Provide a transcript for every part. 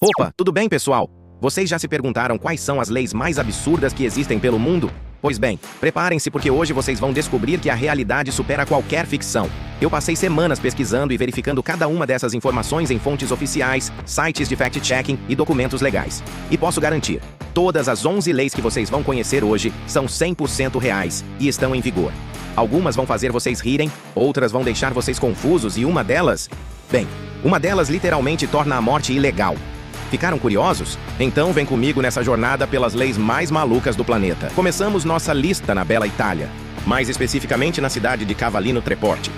Opa, tudo bem, pessoal? Vocês já se perguntaram quais são as leis mais absurdas que existem pelo mundo? Pois bem, preparem-se porque hoje vocês vão descobrir que a realidade supera qualquer ficção. Eu passei semanas pesquisando e verificando cada uma dessas informações em fontes oficiais, sites de fact-checking e documentos legais. E posso garantir, todas as 11 leis que vocês vão conhecer hoje são 100% reais e estão em vigor. Algumas vão fazer vocês rirem, outras vão deixar vocês confusos e uma delas literalmente torna a morte ilegal. Ficaram curiosos? Então vem comigo nessa jornada pelas leis mais malucas do planeta. Começamos nossa lista na bela Itália, mais especificamente na cidade de Cavallino Treporti.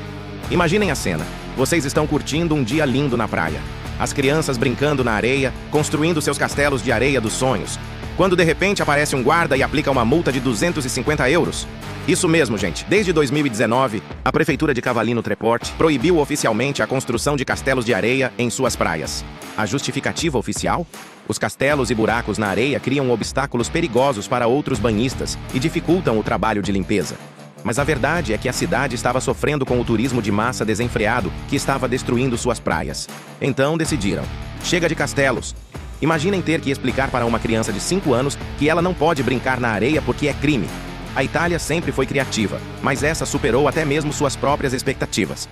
Imaginem a cena. Vocês estão curtindo um dia lindo na praia. As crianças brincando na areia, construindo seus castelos de areia dos sonhos. Quando de repente aparece um guarda e aplica uma multa de 250 euros. Isso mesmo, gente. Desde 2019, a Prefeitura de Cavallino Treporti proibiu oficialmente a construção de castelos de areia em suas praias. A justificativa oficial? Os castelos e buracos na areia criam obstáculos perigosos para outros banhistas e dificultam o trabalho de limpeza. Mas a verdade é que a cidade estava sofrendo com o turismo de massa desenfreado que estava destruindo suas praias. Então decidiram: chega de castelos. Imaginem ter que explicar para uma criança de 5 anos que ela não pode brincar na areia porque é crime. A Itália sempre foi criativa, mas essa superou até mesmo suas próprias expectativas.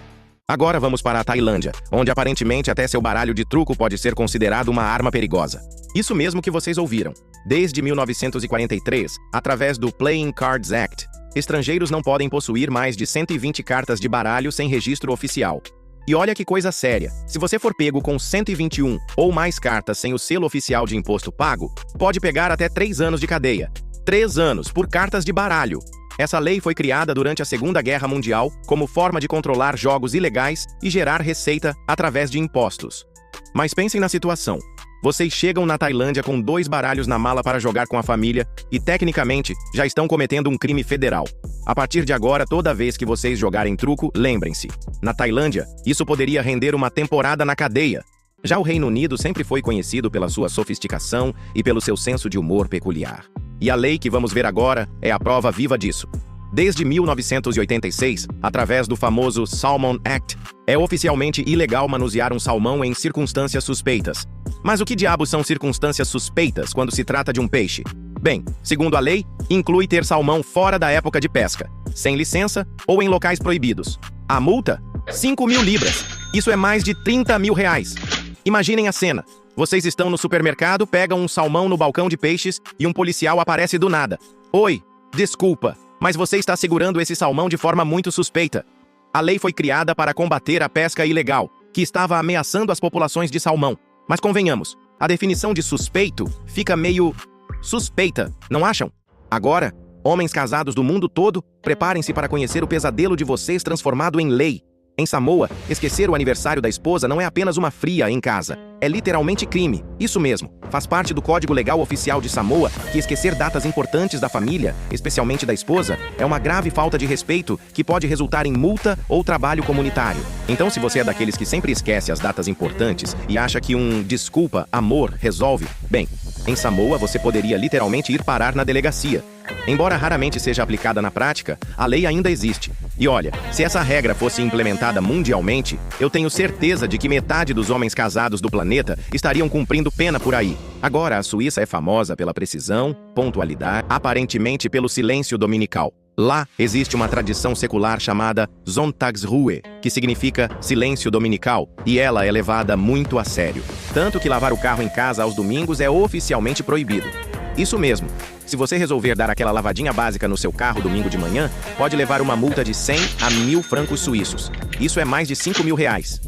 Agora vamos para a Tailândia, onde aparentemente até seu baralho de truco pode ser considerado uma arma perigosa. Isso mesmo que vocês ouviram. Desde 1943, através do Playing Cards Act, estrangeiros não podem possuir mais de 120 cartas de baralho sem registro oficial. E olha que coisa séria, se você for pego com 121 ou mais cartas sem o selo oficial de imposto pago, pode pegar até 3 anos de cadeia. 3 anos por cartas de baralho. Essa lei foi criada durante a Segunda Guerra Mundial como forma de controlar jogos ilegais e gerar receita através de impostos. Mas pensem na situação. Vocês chegam na Tailândia com 2 baralhos na mala para jogar com a família e, tecnicamente, já estão cometendo um crime federal. A partir de agora, toda vez que vocês jogarem truco, lembrem-se. Na Tailândia, isso poderia render uma temporada na cadeia. Já o Reino Unido sempre foi conhecido pela sua sofisticação e pelo seu senso de humor peculiar. E a lei que vamos ver agora é a prova viva disso. Desde 1986, através do famoso Salmon Act, é oficialmente ilegal manusear um salmão em circunstâncias suspeitas. Mas o que diabos são circunstâncias suspeitas quando se trata de um peixe? Bem, segundo a lei, inclui ter salmão fora da época de pesca, sem licença ou em locais proibidos. A multa? 5.000 libras. Isso é mais de 30 mil reais. Imaginem a cena. Vocês estão no supermercado, pegam um salmão no balcão de peixes e um policial aparece do nada. Oi, desculpa, mas você está segurando esse salmão de forma muito suspeita. A lei foi criada para combater a pesca ilegal, que estava ameaçando as populações de salmão. Mas convenhamos, a definição de suspeito fica meio suspeita, não acham? Agora, homens casados do mundo todo, preparem-se para conhecer o pesadelo de vocês transformado em lei. Em Samoa, esquecer o aniversário da esposa não é apenas uma fria em casa. É literalmente crime. Isso mesmo. Faz parte do Código Legal Oficial de Samoa que esquecer datas importantes da família, especialmente da esposa, é uma grave falta de respeito que pode resultar em multa ou trabalho comunitário. Então, se você é daqueles que sempre esquece as datas importantes e acha que um desculpa, amor, resolve, bem, em Samoa você poderia literalmente ir parar na delegacia. Embora raramente seja aplicada na prática, a lei ainda existe. E olha, se essa regra fosse implementada mundialmente, eu tenho certeza de que metade dos homens casados do planeta estariam cumprindo pena por aí. Agora, a Suíça é famosa pela precisão, pontualidade, aparentemente pelo silêncio dominical. Lá, existe uma tradição secular chamada Sonntagsruhe, que significa silêncio dominical, e ela é levada muito a sério. Tanto que lavar o carro em casa aos domingos é oficialmente proibido. Isso mesmo. Se você resolver dar aquela lavadinha básica no seu carro domingo de manhã, pode levar uma multa de 100 a 1.000 francos suíços. Isso é mais de 5.000 reais.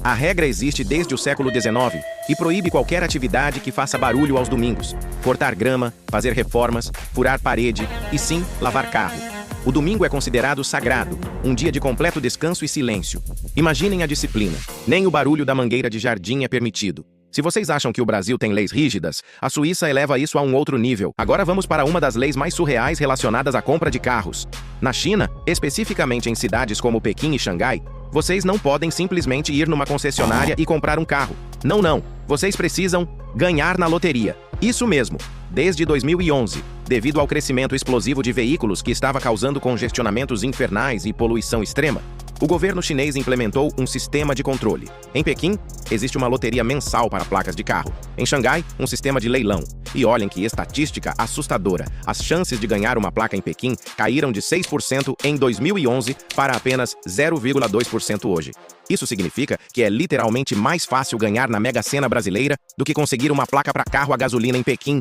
A regra existe desde o século XIX e proíbe qualquer atividade que faça barulho aos domingos. Cortar grama, fazer reformas, furar parede e sim, lavar carro. O domingo é considerado sagrado, um dia de completo descanso e silêncio. Imaginem a disciplina. Nem o barulho da mangueira de jardim é permitido. Se vocês acham que o Brasil tem leis rígidas, a Suíça eleva isso a um outro nível. Agora vamos para uma das leis mais surreais relacionadas à compra de carros. Na China, especificamente em cidades como Pequim e Xangai, vocês não podem simplesmente ir numa concessionária e comprar um carro. Não. Vocês precisam ganhar na loteria. Isso mesmo. Desde 2011, devido ao crescimento explosivo de veículos que estava causando congestionamentos infernais e poluição extrema, o governo chinês implementou um sistema de controle. Em Pequim, existe uma loteria mensal para placas de carro. Em Xangai, um sistema de leilão. E olhem que estatística assustadora. As chances de ganhar uma placa em Pequim caíram de 6% em 2011 para apenas 0,2% hoje. Isso significa que é literalmente mais fácil ganhar na Mega Sena brasileira do que conseguir uma placa para carro a gasolina em Pequim.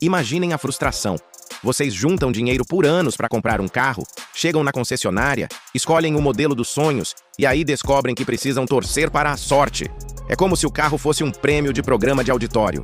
Imaginem a frustração. Vocês juntam dinheiro por anos para comprar um carro, chegam na concessionária, escolhem o modelo dos sonhos e aí descobrem que precisam torcer para a sorte. É como se o carro fosse um prêmio de programa de auditório.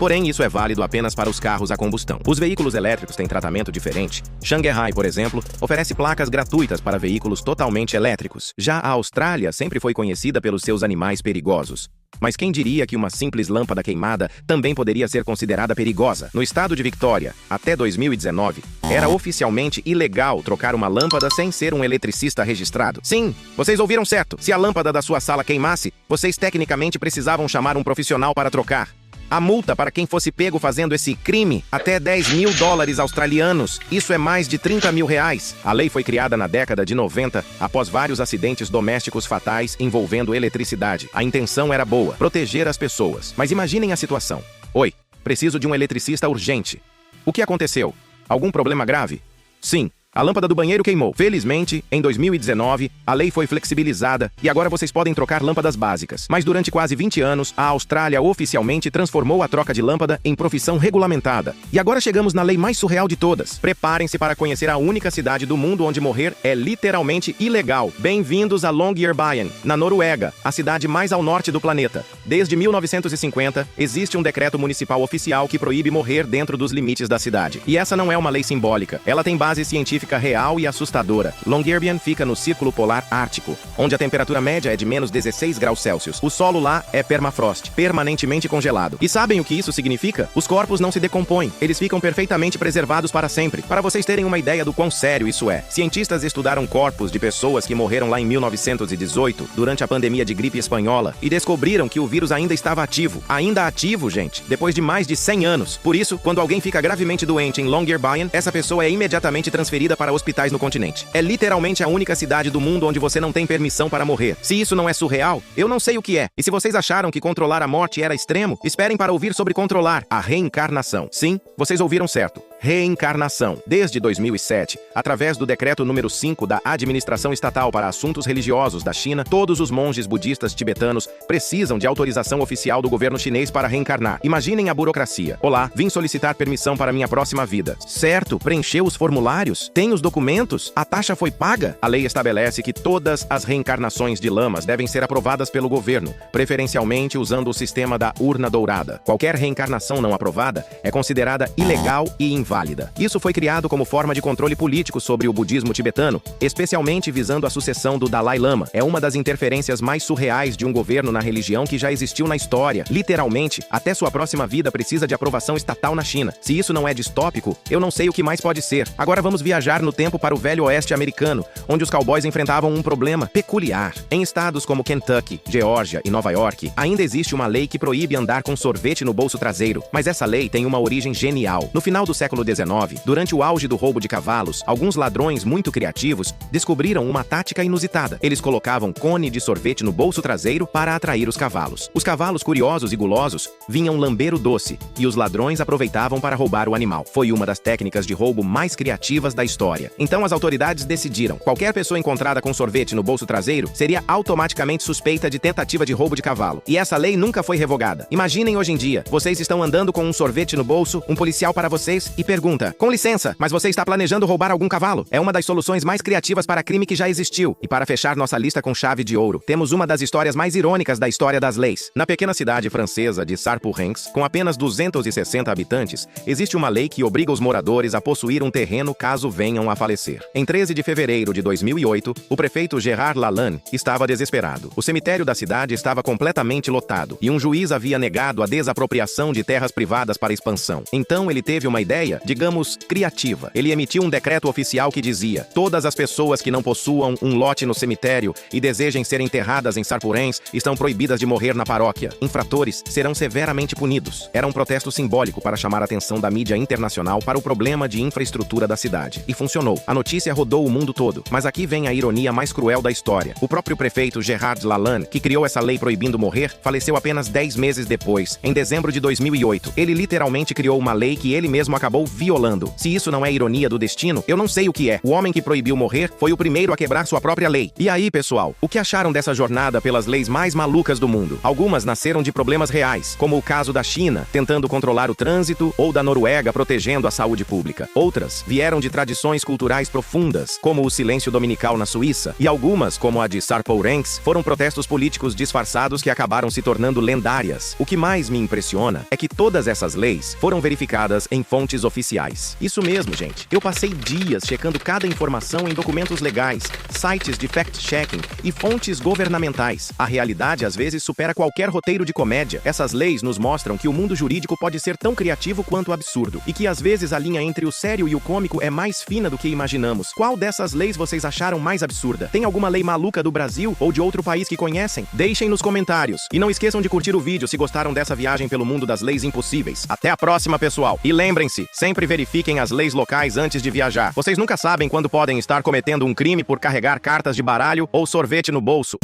Porém, isso é válido apenas para os carros a combustão. Os veículos elétricos têm tratamento diferente. Shanghai, por exemplo, oferece placas gratuitas para veículos totalmente elétricos. Já a Austrália sempre foi conhecida pelos seus animais perigosos. Mas quem diria que uma simples lâmpada queimada também poderia ser considerada perigosa? No estado de Victoria, até 2019, era oficialmente ilegal trocar uma lâmpada sem ser um eletricista registrado. Sim, vocês ouviram certo. Se a lâmpada da sua sala queimasse, vocês tecnicamente precisavam chamar um profissional para trocar. A multa para quem fosse pego fazendo esse crime, até 10 mil dólares australianos. Isso é mais de 30 mil reais. A lei foi criada na década de 90, após vários acidentes domésticos fatais envolvendo eletricidade. A intenção era boa, proteger as pessoas. Mas imaginem a situação. Oi, preciso de um eletricista urgente. O que aconteceu? Algum problema grave? Sim. A lâmpada do banheiro queimou. Felizmente, em 2019, a lei foi flexibilizada e agora vocês podem trocar lâmpadas básicas. Mas durante quase 20 anos, a Austrália oficialmente transformou a troca de lâmpada em profissão regulamentada. E agora chegamos na lei mais surreal de todas. Preparem-se para conhecer a única cidade do mundo onde morrer é literalmente ilegal. Bem-vindos a Longyearbyen, na Noruega, a cidade mais ao norte do planeta. Desde 1950, existe um decreto municipal oficial que proíbe morrer dentro dos limites da cidade. E essa não é uma lei simbólica. Ela tem base científica real e assustadora. Longyearbyen fica no Círculo Polar Ártico, onde a temperatura média é de menos 16 graus Celsius. O solo lá é permafrost, permanentemente congelado. E sabem o que isso significa? Os corpos não se decompõem, eles ficam perfeitamente preservados para sempre. Para vocês terem uma ideia do quão sério isso é, cientistas estudaram corpos de pessoas que morreram lá em 1918, durante a pandemia de gripe espanhola, e descobriram que o vírus ainda estava ativo. Ainda ativo, gente, depois de mais de 100 anos. Por isso, quando alguém fica gravemente doente em Longyearbyen, essa pessoa é imediatamente transferida para hospitais no continente. É literalmente a única cidade do mundo onde você não tem permissão para morrer. Se isso não é surreal, eu não sei o que é. E se vocês acharam que controlar a morte era extremo, esperem para ouvir sobre controlar a reencarnação. Sim, vocês ouviram certo. Reencarnação. Desde 2007, através do decreto número 5 da Administração Estatal para Assuntos Religiosos da China, todos os monges budistas tibetanos precisam de autorização oficial do governo chinês para reencarnar. Imaginem a burocracia. Olá, vim solicitar permissão para minha próxima vida. Certo, preencheu os formulários? Tem os documentos? A taxa foi paga? A lei estabelece que todas as reencarnações de lamas devem ser aprovadas pelo governo, preferencialmente usando o sistema da urna dourada. Qualquer reencarnação não aprovada é considerada ilegal e inválida. Isso foi criado como forma de controle político sobre o budismo tibetano, especialmente visando a sucessão do Dalai Lama. É uma das interferências mais surreais de um governo na religião que já existiu na história. Literalmente, até sua próxima vida precisa de aprovação estatal na China. Se isso não é distópico, eu não sei o que mais pode ser. Agora vamos viajar no tempo para o velho oeste americano, onde os cowboys enfrentavam um problema peculiar. Em estados como Kentucky, Geórgia e Nova York, ainda existe uma lei que proíbe andar com sorvete no bolso traseiro, mas essa lei tem uma origem genial. No final do século XIX, durante o auge do roubo de cavalos, alguns ladrões muito criativos descobriram uma tática inusitada. Eles colocavam cone de sorvete no bolso traseiro para atrair os cavalos. Os cavalos curiosos e gulosos vinham lamber o doce, e os ladrões aproveitavam para roubar o animal. Foi uma das técnicas de roubo mais criativas da história. Então as autoridades decidiram: qualquer pessoa encontrada com sorvete no bolso traseiro seria automaticamente suspeita de tentativa de roubo de cavalo. E essa lei nunca foi revogada. Imaginem hoje em dia, vocês estão andando com um sorvete no bolso, um policial para vocês e pergunta: com licença, mas você está planejando roubar algum cavalo? É uma das soluções mais criativas para crime que já existiu. E para fechar nossa lista com chave de ouro, temos uma das histórias mais irônicas da história das leis. Na pequena cidade francesa de Sarre-Pourenx, com apenas 260 habitantes, existe uma lei que obriga os moradores a possuir um terreno caso venham a falecer. Em 13 de fevereiro de 2008, o prefeito Gérard Lalande estava desesperado. O cemitério da cidade estava completamente lotado, e um juiz havia negado a desapropriação de terras privadas para expansão. Então ele teve uma ideia digamos, criativa. Ele emitiu um decreto oficial que dizia: todas as pessoas que não possuam um lote no cemitério e desejem ser enterradas em Sarpuréns estão proibidas de morrer na paróquia. Infratores serão severamente punidos. Era um protesto simbólico para chamar a atenção da mídia internacional para o problema de infraestrutura da cidade. E funcionou. A notícia rodou o mundo todo. Mas aqui vem a ironia mais cruel da história. O próprio prefeito Gérard Lalande, que criou essa lei proibindo morrer, faleceu apenas 10 meses depois, em dezembro de 2008. Ele literalmente criou uma lei que ele mesmo acabou violando. Se isso não é ironia do destino, eu não sei o que é. O homem que proibiu morrer foi o primeiro a quebrar sua própria lei. E aí, pessoal, o que acharam dessa jornada pelas leis mais malucas do mundo? Algumas nasceram de problemas reais, como o caso da China, tentando controlar o trânsito, ou da Noruega protegendo a saúde pública. Outras vieram de tradições culturais profundas, como o silêncio dominical na Suíça, e algumas, como a de Sarpuréns, foram protestos políticos disfarçados que acabaram se tornando lendárias. O que mais me impressiona é que todas essas leis foram verificadas em fontes oficiais. Isso mesmo, gente. Eu passei dias checando cada informação em documentos legais, sites de fact-checking e fontes governamentais. A realidade às vezes supera qualquer roteiro de comédia. Essas leis nos mostram que o mundo jurídico pode ser tão criativo quanto absurdo, e que às vezes a linha entre o sério e o cômico é mais fina do que imaginamos. Qual dessas leis vocês acharam mais absurda? Tem alguma lei maluca do Brasil ou de outro país que conhecem? Deixem nos comentários. E não esqueçam de curtir o vídeo se gostaram dessa viagem pelo mundo das leis impossíveis. Até a próxima, pessoal! E lembrem-se, sempre verifiquem as leis locais antes de viajar. Vocês nunca sabem quando podem estar cometendo um crime por carregar cartas de baralho ou sorvete no bolso.